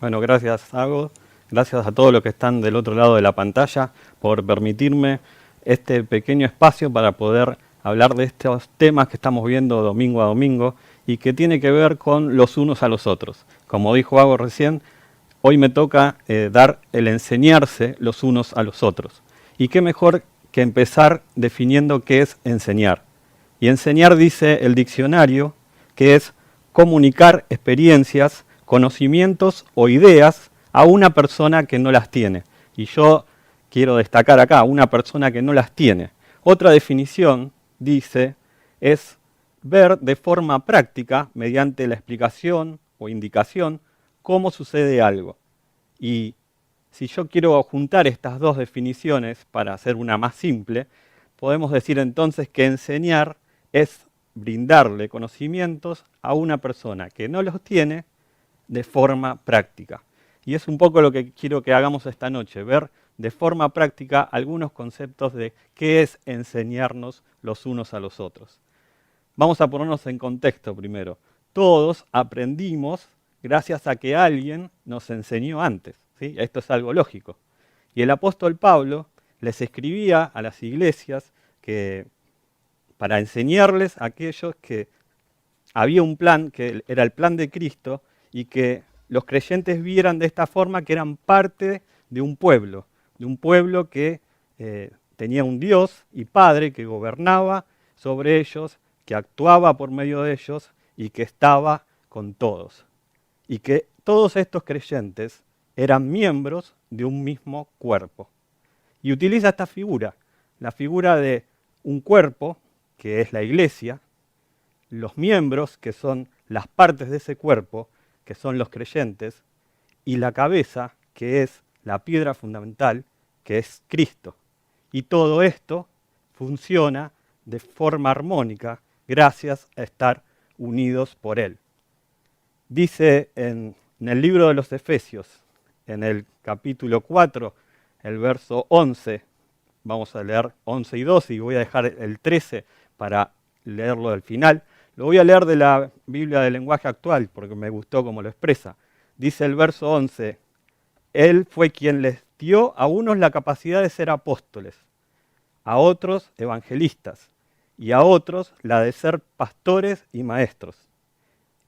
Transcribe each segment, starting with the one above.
Bueno, gracias, Ago. Gracias a todos los que están del otro lado de la pantalla por permitirme este pequeño espacio para poder hablar de estos temas que estamos viendo domingo a domingo y que tiene que ver con los unos a los otros. Como dijo Ago recién, hoy me toca dar el enseñarse los unos a los otros. Y qué mejor que empezar definiendo qué es enseñar. Y enseñar, dice el diccionario, que es comunicar experiencias, conocimientos o ideas a una persona que no las tiene. Y yo quiero destacar acá, una persona que no las tiene. Otra definición, dice, es ver de forma práctica, mediante la explicación o indicación, cómo sucede algo. Y si yo quiero juntar estas dos definiciones para hacer una más simple, podemos decir entonces que enseñar es brindarle conocimientos a una persona que no los tiene de forma práctica. Y es un poco lo que quiero que hagamos esta noche, ver de forma práctica algunos conceptos de qué es enseñarnos los unos a los otros. Vamos a ponernos en contexto primero. Todos aprendimos gracias a que alguien nos enseñó antes, ¿sí? Esto es algo lógico. Y el apóstol Pablo les escribía a las iglesias que para enseñarles a aquellos que había un plan, que era el plan de Cristo, y que los creyentes vieran de esta forma que eran parte de un pueblo que tenía un Dios y Padre que gobernaba sobre ellos, que actuaba por medio de ellos y que estaba con todos. Y que todos estos creyentes eran miembros de un mismo cuerpo. Y utiliza esta figura, la figura de un cuerpo, que es la iglesia, los miembros, que son las partes de ese cuerpo, que son los creyentes, y la cabeza, que es la piedra fundamental, que es Cristo. Y todo esto funciona de forma armónica gracias a estar unidos por Él. Dice en el libro de los Efesios, en el capítulo 4, el verso 11, vamos a leer 11 y 12 y voy a dejar el 13 para leerlo del final. Lo voy a leer de la Biblia del lenguaje actual porque me gustó cómo lo expresa. Dice el verso 11, Él fue quien les dio a unos la capacidad de ser apóstoles, a otros evangelistas y a otros la de ser pastores y maestros.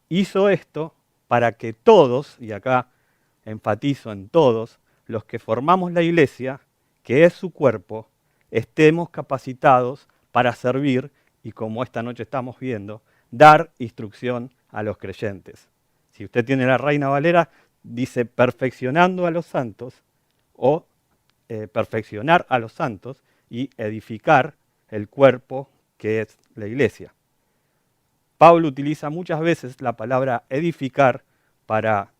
Hizo esto para que todos, y acá enfatizo en todos, los que formamos la iglesia, que es su cuerpo, estemos capacitados para servir y, como esta noche estamos viendo, dar instrucción a los creyentes. Si usted tiene la Reina Valera, dice perfeccionando a los santos o perfeccionar a los santos y edificar el cuerpo que es la iglesia. Pablo utiliza muchas veces la palabra edificar para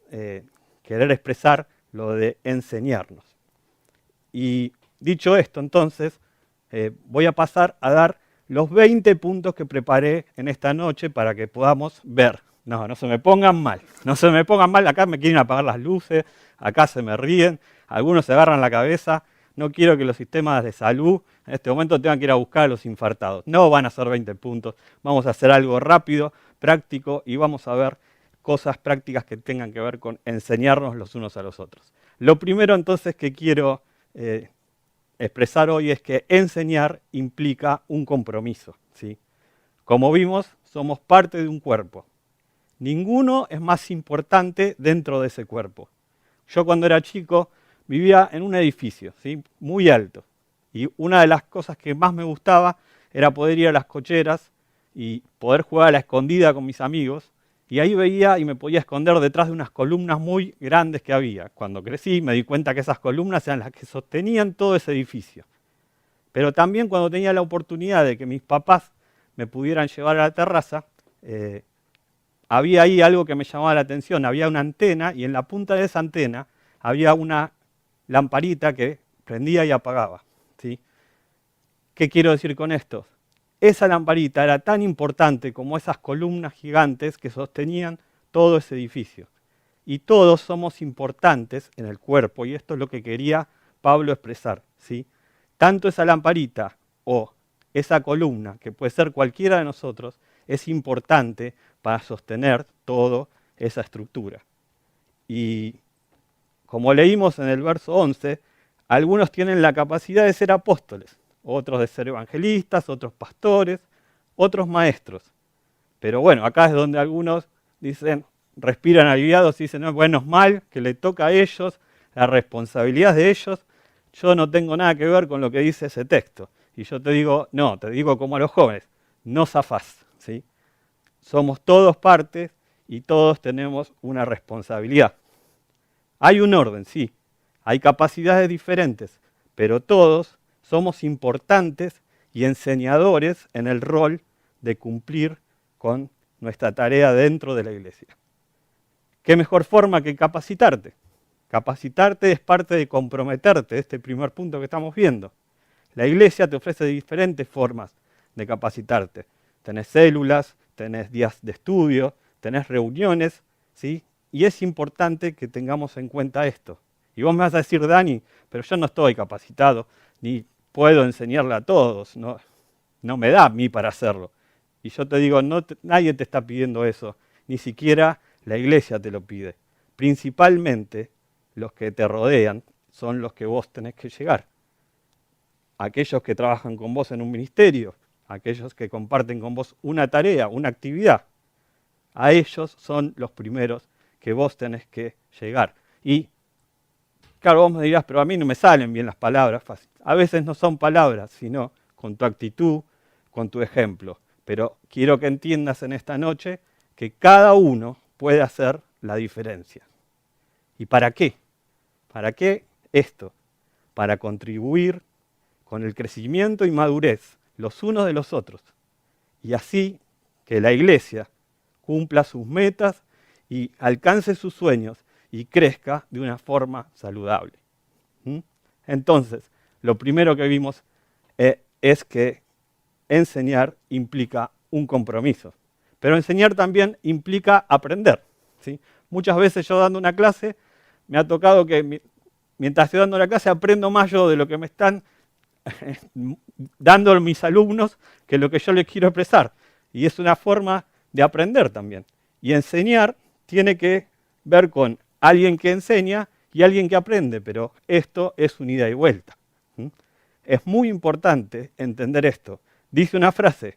querer expresar lo de enseñarnos. Y dicho esto, entonces, voy a pasar a dar los 20 puntos que preparé en esta noche para que podamos ver. No se me pongan mal, no se me pongan mal, acá me quieren apagar las luces, acá se me ríen, algunos se agarran la cabeza. No quiero que los sistemas de salud en este momento tengan que ir a buscar a los infartados. No van a ser 20 puntos, vamos a hacer algo rápido, práctico y vamos a ver cosas prácticas que tengan que ver con enseñarnos los unos a los otros. Lo primero entonces que quiero expresar hoy es que enseñar implica un compromiso, ¿sí? Como vimos, somos parte de un cuerpo. Ninguno es más importante dentro de ese cuerpo. Yo cuando era chico vivía en un edificio, ¿sí? Muy alto. Y una de las cosas que más me gustaba era poder ir a las cocheras y poder jugar a la escondida con mis amigos. Y ahí veía y me podía esconder detrás de unas columnas muy grandes que había. Cuando crecí me di cuenta que esas columnas eran las que sostenían todo ese edificio. Pero también cuando tenía la oportunidad de que mis papás me pudieran llevar a la terraza, había ahí algo que me llamaba la atención. Había una antena y en la punta de esa antena había una lamparita que prendía y apagaba, ¿sí? ¿Qué quiero decir con esto? Esa lamparita era tan importante como esas columnas gigantes que sostenían todo ese edificio. Y todos somos importantes en el cuerpo, y esto es lo que quería Pablo expresar, ¿sí? Tanto esa lamparita o esa columna, que puede ser cualquiera de nosotros, es importante para sostener toda esa estructura. Y como leímos en el verso 11, algunos tienen la capacidad de ser apóstoles, otros de ser evangelistas, otros pastores, otros maestros. Pero bueno, acá es donde algunos dicen, respiran aliviados y dicen, no, bueno, es mal, que le toca a ellos, la responsabilidad es de ellos, yo no tengo nada que ver con lo que dice ese texto. Y yo te digo, no, te digo como a los jóvenes, no zafás, ¿sí? Somos todos partes y todos tenemos una responsabilidad. Hay un orden, sí, hay capacidades diferentes, pero todos somos importantes y enseñadores en el rol de cumplir con nuestra tarea dentro de la iglesia. ¿Qué mejor forma que capacitarte? Capacitarte es parte de comprometerte, este primer punto que estamos viendo. La iglesia te ofrece diferentes formas de capacitarte. Tenés células, tenés días de estudio, tenés reuniones, ¿sí? Y es importante que tengamos en cuenta esto. Y vos me vas a decir, Dani, pero yo no estoy capacitado, ni puedo enseñarle a todos, no me da a mí para hacerlo. Y yo te digo, nadie te está pidiendo eso, ni siquiera la iglesia te lo pide. Principalmente los que te rodean son los que vos tenés que llegar. Aquellos que trabajan con vos en un ministerio, aquellos que comparten con vos una tarea, una actividad, a ellos son los primeros que vos tenés que llegar. Y claro, vos me dirás, pero a mí no me salen bien las palabras. A veces no son palabras, sino con tu actitud, con tu ejemplo. Pero quiero que entiendas en esta noche que cada uno puede hacer la diferencia. ¿Y para qué? ¿Para qué esto? Para contribuir con el crecimiento y madurez los unos de los otros. Y así que la iglesia cumpla sus metas y alcance sus sueños y crezca de una forma saludable. Entonces, lo primero que vimos es que enseñar implica un compromiso, pero enseñar también implica aprender, ¿sí? Muchas veces yo dando una clase, me ha tocado que mientras estoy dando la clase aprendo más yo de lo que me están dando mis alumnos que lo que yo les quiero expresar. Y es una forma de aprender también. Y enseñar tiene que ver con alguien que enseña y alguien que aprende, pero esto es un ida y vuelta. Es muy importante entender esto. Dice una frase,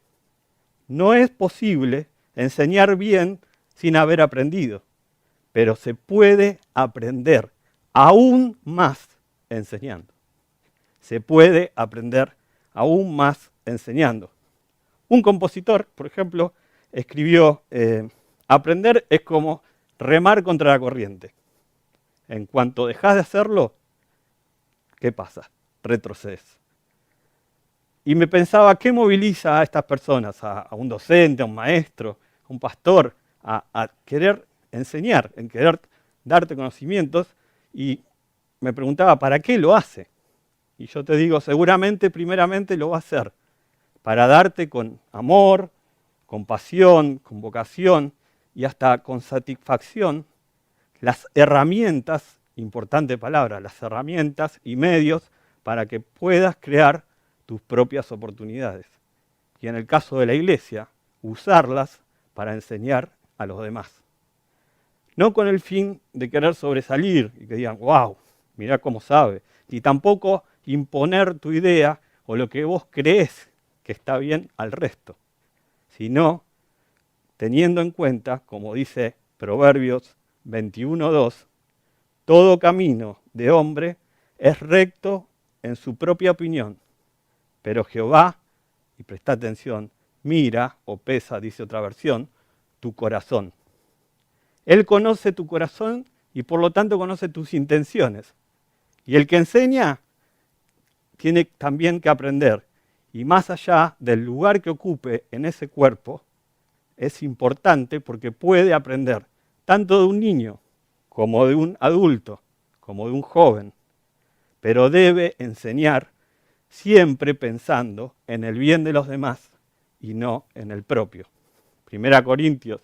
no es posible enseñar bien sin haber aprendido, pero se puede aprender aún más enseñando. Se puede aprender aún más enseñando. Un compositor, por ejemplo, escribió, aprender es como remar contra la corriente. En cuanto dejas de hacerlo, ¿qué pasa? Retrocedes. Y me pensaba, ¿qué moviliza a estas personas? A un docente, a un maestro, a un pastor, a querer enseñar, en querer darte conocimientos. Y me preguntaba, ¿para qué lo hace? Y yo te digo, seguramente, primeramente lo va a hacer para darte con amor, con pasión, con vocación y hasta con satisfacción las herramientas, importante palabra, las herramientas y medios para que puedas crear tus propias oportunidades. Y en el caso de la iglesia, usarlas para enseñar a los demás. No con el fin de querer sobresalir y que digan, wow, mirá cómo sabe. Y tampoco imponer tu idea o lo que vos creés que está bien al resto, sino teniendo en cuenta, como dice Proverbios 21:2, todo camino de hombre es recto en su propia opinión, pero Jehová, y presta atención, mira o pesa, dice otra versión, tu corazón. Él conoce tu corazón y por lo tanto conoce tus intenciones. Y el que enseña tiene también que aprender. Y más allá del lugar que ocupe en ese cuerpo, es importante porque puede aprender tanto de un niño como de un adulto, como de un joven. Pero debe enseñar siempre pensando en el bien de los demás y no en el propio. 1 Corintios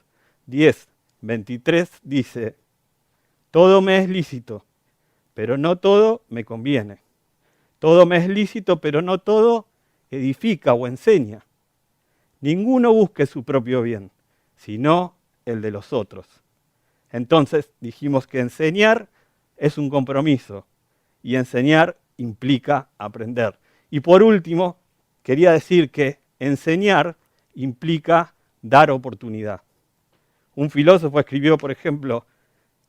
10:23 dice, todo me es lícito, pero no todo me conviene. Todo me es lícito, pero no todo edifica o enseña. Ninguno busque su propio bien, sino el de los otros. Entonces dijimos que enseñar es un compromiso y enseñar implica aprender. Y por último, quería decir que enseñar implica dar oportunidad. Un filósofo escribió, por ejemplo,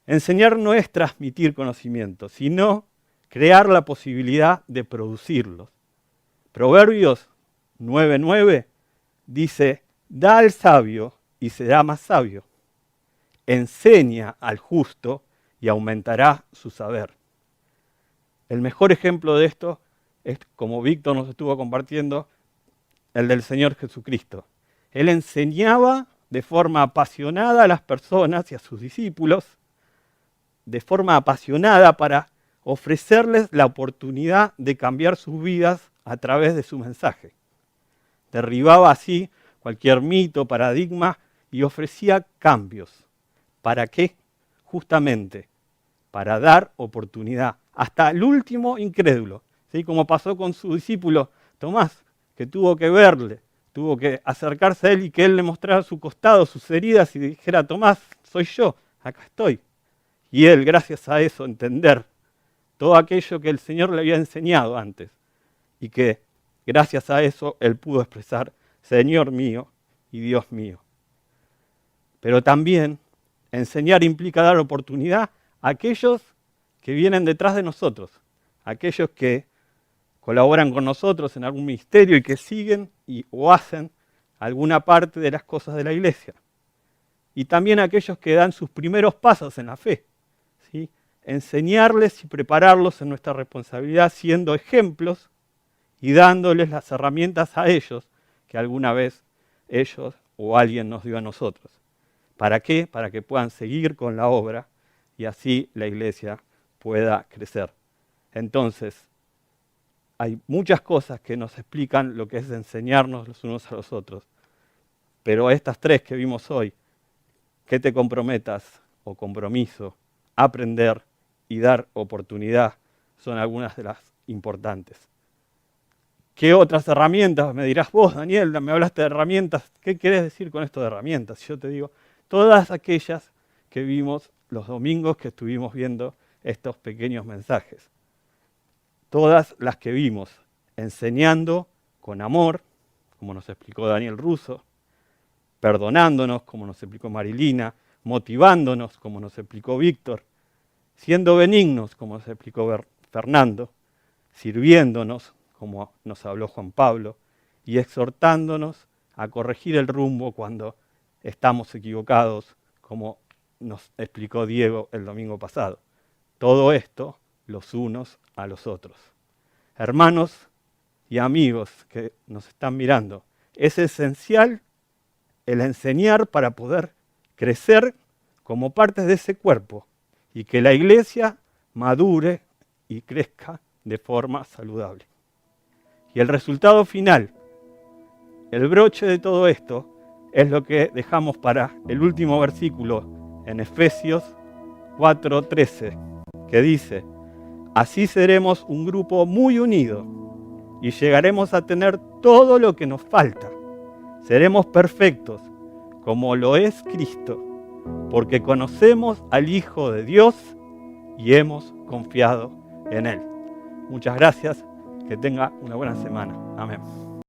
enseñar no es transmitir conocimiento, sino crear la posibilidad de producirlos. Proverbios 9:9 dice, da al sabio y será más sabio. Enseña al justo y aumentará su saber. El mejor ejemplo de esto es, como Víctor nos estuvo compartiendo, el del Señor Jesucristo. Él enseñaba de forma apasionada a las personas y a sus discípulos, de forma apasionada para ofrecerles la oportunidad de cambiar sus vidas a través de su mensaje. Derribaba así cualquier mito, paradigma y ofrecía cambios. ¿Para qué? Justamente para dar oportunidad hasta el último incrédulo, ¿sí? Como pasó con su discípulo Tomás, que tuvo que verle, tuvo que acercarse a él y que él le mostrara su costado, sus heridas y dijera, Tomás, soy yo, acá estoy. Y él, gracias a eso, entender todo aquello que el Señor le había enseñado antes y que gracias a eso él pudo expresar, Señor mío y Dios mío. Pero también enseñar implica dar oportunidad a aquellos que vienen detrás de nosotros, aquellos que colaboran con nosotros en algún ministerio y que siguen o hacen alguna parte de las cosas de la iglesia. Y también a aquellos que dan sus primeros pasos en la fe, ¿sí? Enseñarles y prepararlos en nuestra responsabilidad siendo ejemplos y dándoles las herramientas a ellos que alguna vez ellos o alguien nos dio a nosotros. ¿Para qué? Para que puedan seguir con la obra y así la iglesia pueda crecer. Entonces, hay muchas cosas que nos explican lo que es enseñarnos los unos a los otros, pero estas tres que vimos hoy, que te comprometas o compromiso, aprender y dar oportunidad, son algunas de las importantes. ¿Qué otras herramientas? Me dirás vos, Daniel, me hablaste de herramientas. ¿Qué querés decir con esto de herramientas? Yo te digo, todas aquellas que vimos los domingos que estuvimos viendo estos pequeños mensajes. Todas las que vimos enseñando con amor, como nos explicó Daniel Russo, perdonándonos, como nos explicó Marilina, motivándonos, como nos explicó Víctor, siendo benignos, como nos explicó Fernando, sirviéndonos, como nos habló Juan Pablo, y exhortándonos a corregir el rumbo cuando estamos equivocados, como nos explicó Diego el domingo pasado. Todo esto los unos a los otros. Hermanos y amigos que nos están mirando, es esencial el enseñar para poder crecer como partes de ese cuerpo y que la iglesia madure y crezca de forma saludable. Y el resultado final, el broche de todo esto, es lo que dejamos para el último versículo en Efesios 4:13, que dice, así seremos un grupo muy unido y llegaremos a tener todo lo que nos falta. Seremos perfectos como lo es Cristo, porque conocemos al Hijo de Dios y hemos confiado en Él. Muchas gracias, que tenga una buena semana. Amén.